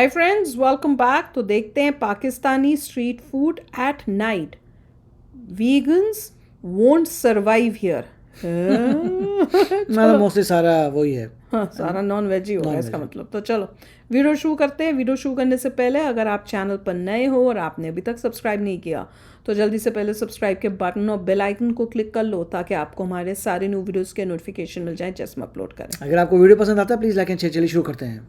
Hi friends, welcome back. तो देखते हैं Pakistani street food at night. Vegans won't survive here. मतलब मोस्टली सारा वही है। हाँ, सारा नॉन वेज ही होगा इसका मतलब। तो चलो वीडियो शुरू करते हैं। वीडियो शुरू करने से पहले अगर आप चैनल पर नए हो और आपने अभी तक सब्सक्राइब नहीं किया तो जल्दी से पहले सब्सक्राइब के बटन और बेल आइकन को क्लिक कर लो ताकि आपको हमारे सारे न्यू वीडियोस के नोटिफिकेशन मिल जाएं जैसे हम अपलोड करें। अगर आपको वीडियो पसंद आता है प्लीज लाइक एंड शेयर। चलिए शुरू करते हैं।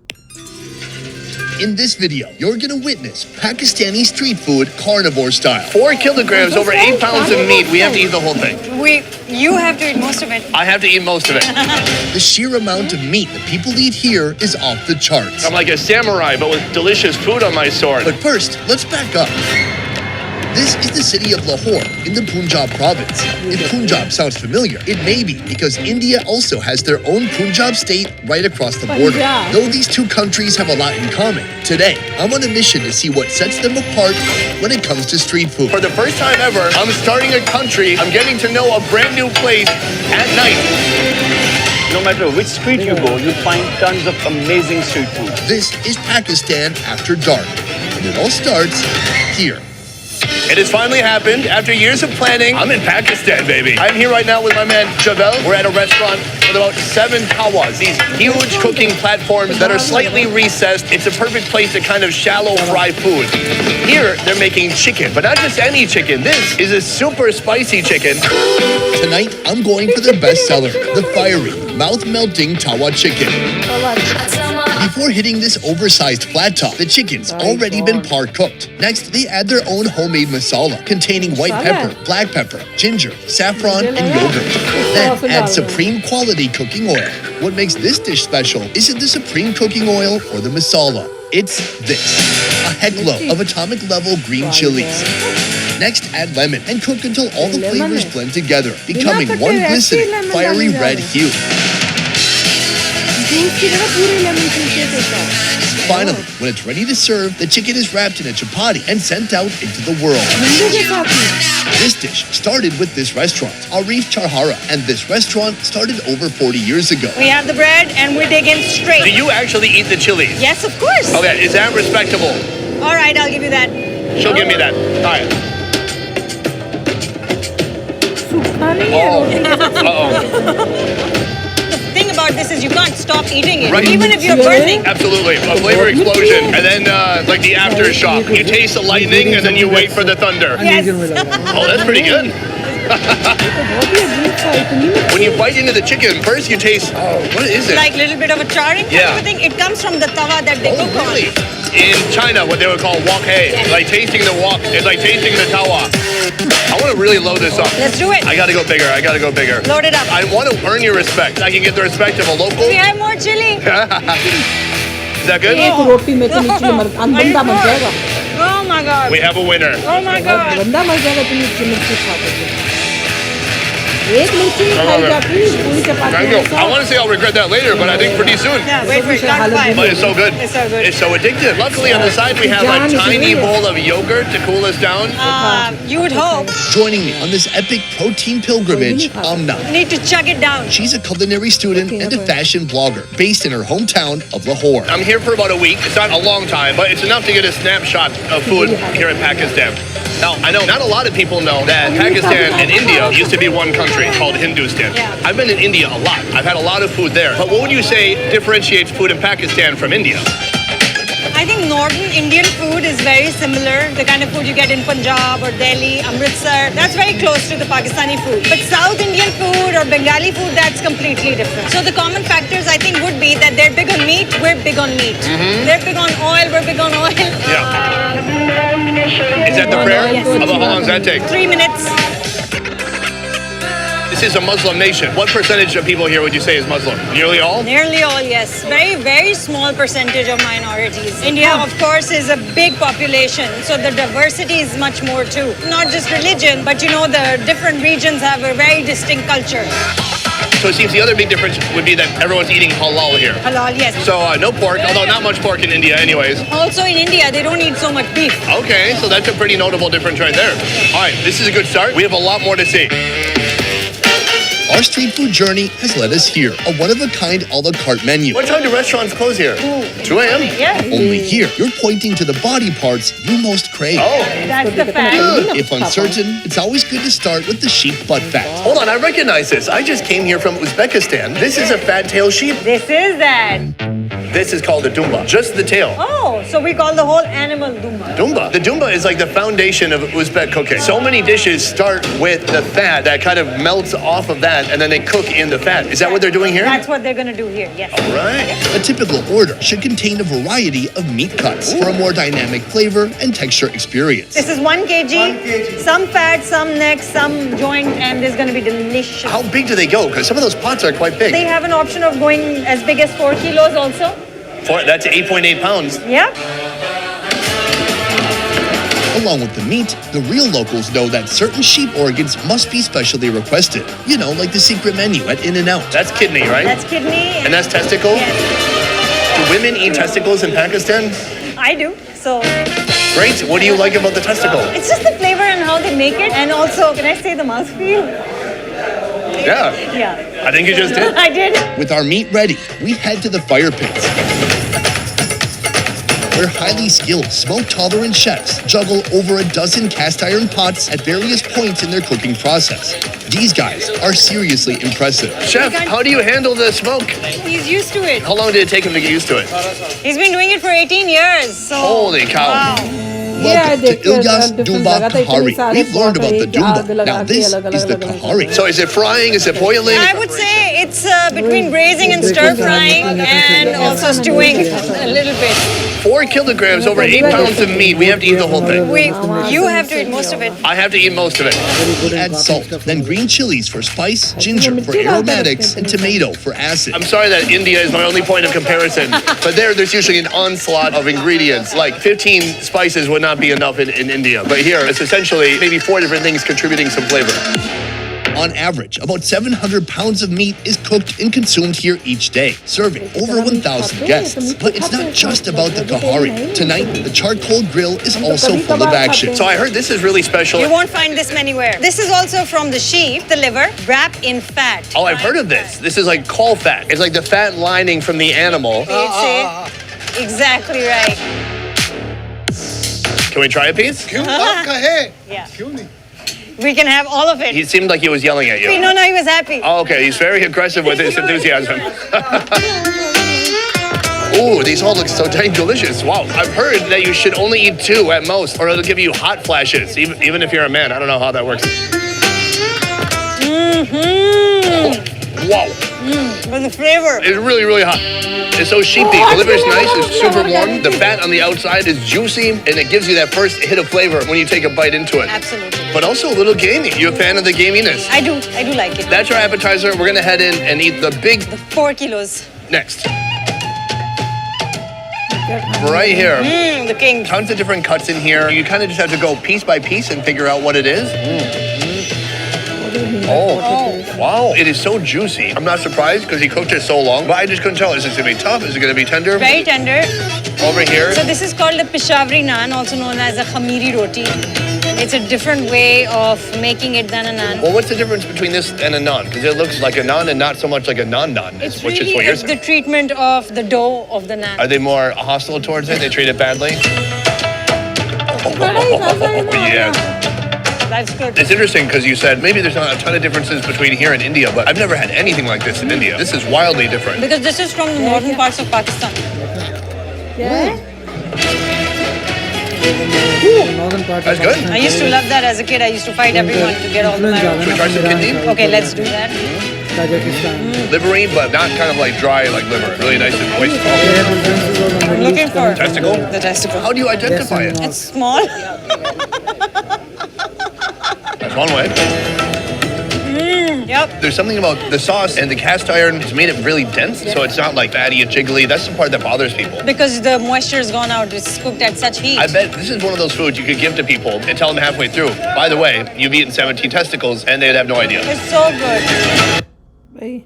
In this video, you're gonna witness Pakistani street food carnivore style. 4 kilograms, over 8 pounds of meat. We have to eat the whole thing. You have to eat most of it. I have to eat most of it. The sheer amount of meat that people eat here is off the charts. I'm like a samurai, but with delicious food on my sword. But first, let's back up. This is the city of Lahore in the Punjab province. If Punjab sounds familiar, it may be because India also has their own Punjab state right across the border. Punjab. Though these two countries have a lot in common, today I'm on a mission to see what sets them apart when it comes to street food. For the first time ever, I'm starting a country. I'm getting to know a brand new place at night. No matter which street you go, you'll find tons of amazing street food. This is Pakistan after dark, and it all starts here. It has finally happened. After years of planning, I'm in Pakistan, baby. I'm here right now with my man, Javel. We're at a restaurant with about 7 tawas, these huge cooking platforms that are slightly recessed. It's a perfect place to kind of shallow fry food. Here, they're making chicken, but not just any chicken. This is a super spicy chicken. Tonight, I'm going for their best seller, the fiery, mouth-melting tawa chicken. Before hitting this oversized flat top, the chicken's already been par-cooked. Next, they add their own homemade masala containing white pepper, black pepper, ginger, saffron, and yogurt. Then add supreme quality cooking oil. What makes this dish special isn't the supreme cooking oil or the masala. It's this, a hecklo of atomic level green chilies. Next, add lemon and cook until all the flavors blend together, becoming one glistening, fiery red hue. Finally, when it's ready to serve, the chicken is wrapped in a chapati and sent out into the world. This dish started with this restaurant, Arif Charhara, and this restaurant started over 40 years ago. We have the bread and we dig in Do straight. you actually eat the chilies? Yes, of course. Okay, is that respectable? All right, I'll give you that. She'll give me that. All right. The thing about this is you can't stop eating it, Right. even if you're burning. Absolutely. A flavor explosion. And then, like the aftershock. You taste the lightning and then you wait for the thunder. Yes. Oh, that's pretty good. When you bite into the chicken, first you taste, what is it? Like a little bit of a charring Yeah. kind of thing. It comes from the tawa that they Oh, cook really? on. In China, what they would call wok hei. Like tasting the wok, it's like tasting the tawa. I want to really load this up. Let's do it. I gotta go bigger. I gotta go bigger. Load it up. I want to earn your respect. I can get the respect of a local. We have more chili. Is that good? एक रोटी में तो नीचे बंदा मर जाएगा। Oh my god. We have a winner. Oh my god. बंदा मर जाएगा तो नीचे मिर्ची खा के। एक मिर्ची नहीं खाई जाती पूरी चपाती Thank you. के साथ। I want to say I'll regret that later, but I think pretty soon. Yeah, wait, not five. But it's so good. It's so good. It's so addictive. Luckily, on the side, we have a tiny bowl of yogurt to cool us down. You would hope. Joining me on this epic protein pilgrimage, Amna. Need to chug it down. She's a culinary student and a fashion blogger based in her hometown of Lahore. I'm here for about a week. It's not a long time, but it's enough to get a snapshot of food here in Pakistan. Now, I know not a lot of people know that Pakistan and India used to be one country called Hindustan. Yeah. I've been in India a lot. I've had a lot of food there. But what would you say differentiates food in Pakistan from India? I think northern Indian food is very similar. The kind of food you get in Punjab or Delhi, Amritsar, that's very close to the Pakistani food. But South Indian food or Bengali food, that's completely different. So the common factors I think would be that they're big on meat, we're big on meat. They're big on oil, we're big on oil. Is that the prayer? Yes. How long does that take? 3 minutes. This is a Muslim nation. What percentage of people here would you say is Muslim? Nearly all? Nearly all, yes. Very, very small percentage of minorities. India, of course, is a big population, so the diversity is much more too. Not just religion, but you know, the different regions have a very distinct culture. So it seems the other big difference would be that everyone's eating halal here. Halal, yes. So no pork, although not much pork in India anyways. Also in India, they don't eat so much beef. Okay, so that's a pretty notable difference right there. All right, this is a good start. We have a lot more to see. Our street food journey has led us here, a one-of-a-kind a la carte menu. What time do restaurants close here? 2 a.m.? Yeah. Only here, you're pointing to the body parts you most crave. Oh. That's the fact. If uncertain, it's always good to start with the sheep butt fat. Hold on, I recognize this. I just came here from Uzbekistan. This is a fat-tailed sheep. This is that. This is called a dumba. Just the tail. Oh, so we call the whole animal dumba. Dumba. The dumba is like the foundation of Uzbek cooking. So many dishes start with the fat that kind of melts off of that, and then they cook in the fat. Is that what they're doing here? That's what they're going to do here, yes. All right. A typical order should contain a variety of meat cuts for a more dynamic flavor and texture experience. This is 1 kg. Some fat, some neck, some joint, and this is going to be delicious. How big do they go? Because some of those pots are quite big. They have an option of going as big as 4 kilos also. That's 8.8 pounds. Yeah. Along with the meat, the real locals know that certain sheep organs must be specially requested. You know, like the secret menu at In-N-Out. That's kidney, right? That's kidney. And that's testicle? Yes, Do women eat testicles in Pakistan? I do. So Great. What do you like about the testicle? it's just the flavor and how they make it. And also, can I say the mouthfeel? Yeah. Yeah. I think you just did. I did. With our meat ready, we head to the fire pits, where highly skilled, smoke-tolerant chefs juggle over a dozen cast iron pots at various points in their cooking process. These guys are seriously impressive. Chef, how do you handle the smoke? He's used to it. How long did it take him to get used to it? He's been doing it for 18 years. So. Holy cow. Wow. Welcome to Ilyas different Dumba जगह था, इतनी Kahari. सारे We've learned pot about है, the एक आग Dumba. लगा Now के this अलग-अलग is the अलग-अलग Kahari. So is it frying? Is it boiling? I would say it's between braising and stir frying and also stewing a little bit. 4 kilograms, over 8 pounds of meat. We have to eat the whole thing. You have to eat most of it. I have to eat most of it. We add salt, then green chilies for spice, ginger for aromatics, and tomato for acid. I'm sorry that India is my only point of comparison, but there's usually an onslaught of ingredients. Like 15 spices would not be enough in India. But here, it's essentially maybe 4 different things contributing some flavor. On average, about 700 pounds of meat is cooked and consumed here each day, serving over 1,000 guests. But it's not just about the Kahari. Tonight, the charcoal grill is also full of action. So I heard this is really special. You won't find this anywhere. This is also from the sheep, the liver, wrapped in fat. Oh, I've heard of this. This is like caul fat. It's like the fat lining from the animal. It's it. Exactly right. Can we try a piece? Yeah. We can have all of it. He seemed like he was yelling at you. No, he was happy. Oh, okay, he's very aggressive with his enthusiasm. Ooh, these all look so dang delicious. Wow. I've heard that you should only eat 2 at most, or it'll give you hot flashes, even if you're a man. I don't know how that works. Wow. With the flavor. It's really, really hot. It's so sheepy. The liver's nice. It's super warm. The fat on the outside is juicy, and it gives you that first hit of flavor when you take a bite into it. Absolutely. But also a little gamey. You a fan of the gaminess? I do like it. That's our appetizer. We're gonna head in and eat the big 4 kilos. next. Right here. The king. Tons of different cuts in here. You kind of just have to go piece by piece and figure out what it is. Oh, wow. It is so juicy. I'm not surprised because he cooked it so long, but I just couldn't tell. Is it going to be tough? Is it going to be tender? Very tender. Over here. So this is called the Peshawari naan, also known as a khamiri roti. It's a different way of making it than a naan. Well, what's the difference between this and a naan? Because it looks like a naan and not so much like a non-naan, It's which is really what you're the saying. treatment of the dough of the naan. Are they more hostile towards it? They treat it badly? Yes. That's good. It's interesting because you said maybe there's not a ton of differences between here and India, but I've never had anything like this in India. This is wildly different. Because this is from the northern parts of Pakistan. Northern part That's of good. Pakistan. I used to love that as a kid. I used to fight everyone to get all the Influence marrow. Should we try some kidney? Okay, let's do that. Tajikistan. Livery, but not kind of like dry like liver. Really nice and moist. They have influences all on the I'm looking for Testicle? the testicle. How do you identify it? It's small. That's one way. Yep. There's something about the sauce and the cast iron. It's made it really dense, so it's not like fatty and jiggly. That's the part that bothers people. Because the moisture is gone out. It's cooked at such heat. I bet this is one of those foods you could give to people and tell them halfway through, by the way, you've eaten 17 testicles, and they'd have no idea. It's so good. भाई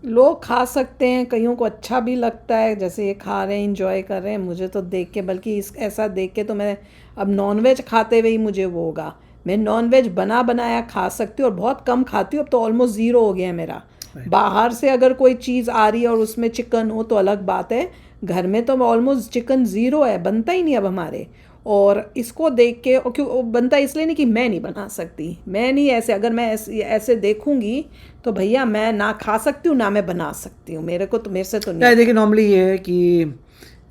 लोग खा सकते हैं, कईयों को अच्छा भी लगता है, जैसे ये खा रहे हैं, इंजॉय कर रहे हैं. मुझे तो देख के, बल्कि ऐसा देख के तो मैं अब नॉनवेज खाते हुए ही मुझे वो होगा, मैं नॉन वेज बना बनाया खा सकती हूँ और बहुत कम खाती हूँ, अब तो ऑलमोस्ट ज़ीरो हो गया है मेरा। बाहर से अगर कोई चीज़ आ रही है और उसमें चिकन हो तो अलग बात है, घर में तो ऑलमोस्ट चिकन ज़ीरो है, बनता ही नहीं अब हमारे। और इसको देख के, और क्यों बनता इसलिए नहीं कि मैं नहीं बना सकती, मैं नहीं ऐसे, अगर मैं ऐसे देखूंगी तो भैया मैं ना खा सकती हूँ ना मैं बना सकती हूँ, मेरे को तो मेरे से तो नहीं। देखिए नॉर्मली ये है कि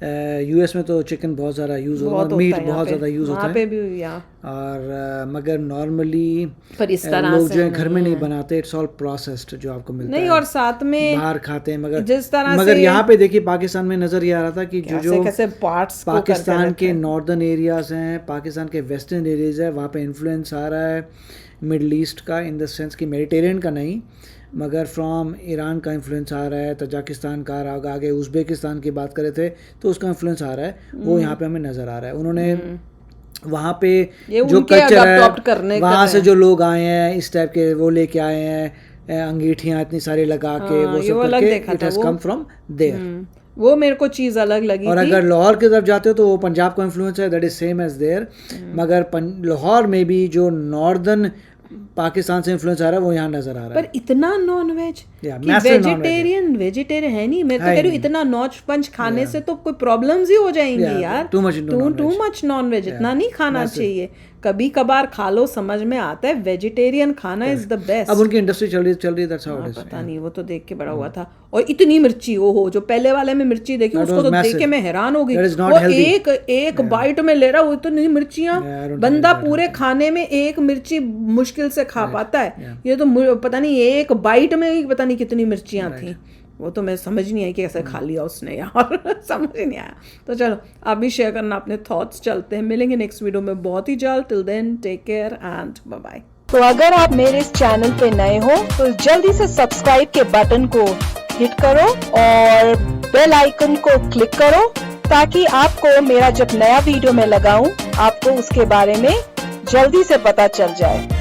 यूएस में तो चिकन बहुत ज़्यादा यूज़ होता है, मीट बहुत ज़्यादा यूज़ होता है, पे भी यहाँ और मगर नॉर्मली पर इस तरह लोग से जो है घर में नहीं बनाते, इट्स ऑल प्रोसेस्ड जो आपको मिलता नहीं, है, और साथ में बाहर खाते हैं। मगर जिस तरह मगर से यहाँ पे देखिए पाकिस्तान में नज़र ये आ रहा था कि जो कैसे पार्ट्स पाकिस्तान के नॉर्दर्न एरियाज़ हैं, पाकिस्तान के वेस्टर्न एरियाज़ है, वहाँ पे इन्फ्लुएंस आ रहा है मिडल ईस्ट का, इन द सेंस कि मेडिटेरियन का नहीं मगर फ्रॉम ईरान का इन्फ्लुएंस आ रहा है, तजाकिस्तान का आ रहा होगा, आगे उज़्बेकिस्तान की बात करे थे तो उसका इन्फ्लुएंस आ रहा है, वो यहाँ पे हमें नज़र आ रहा है। उन्होंने वहाँ पे जो कल्चर है वहाँ से जो लोग आए हैं इस टाइप के वो लेके आए हैं, अंगीठियाँ इतनी सारी लगा के वो सब करके, it has come from there. वो मेरे को चीज़ अलग लगी और अगर लाहौर की तरफ जाते हो तो वो पंजाब का इन्फ्लुएंस है, that is same as there, मगर लाहौर में भी जो नॉर्दर्न पाकिस्तान से इन्फ्लुएंस आ रहा है वो यहाँ नजर आ रहा है। पर इतना नॉन वेज, वेजिटेरियन है नहीं, मैं तो कह रही हूँ इतना नॉच पंच खाने से तो कोई प्रॉब्लम्स ही हो जाएंगी यार, टू मच नॉन वेज इतना नहीं खाना चाहिए, कभी कभार खा लो, समझ में आता है, वेजिटेरियन खाना इज द बेस्ट। अब उनकी इंडस्ट्री चल रही है, दैट्स हाउ इट इज। पता नहीं, वो तो देख के बड़ा हुआ था, और इतनी मिर्ची, वो हो जो पहले वाले में मिर्ची देखी उसको तो देख के मैं हैरान हो गई, वो एक बाइट में ले रहा, वो इतनी मिर्चियां, बंदा पूरे खाने में एक मिर्ची मुश्किल से खा पाता है, ये तो पता नहीं एक बाइट में ही पता नहीं कितनी मिर्चियां थी, वो तो मैं समझ नहीं आई कि कैसे खा लिया उसने यार समझ ही नहीं आया। तो चलो आप भी शेयर करना अपने थॉट्स, चलते हैं, मिलेंगे नेक्स्ट वीडियो में बहुत ही जल्द, till then take care and bye bye. तो अगर आप मेरे इस चैनल पे नए हो तो जल्दी से सब्सक्राइब के बटन को हिट करो और बेल आइकन को क्लिक करो ताकि आपको मेरा जब नया वीडियो मैं लगाऊं आपको उसके बारे में जल्दी से पता चल जाए।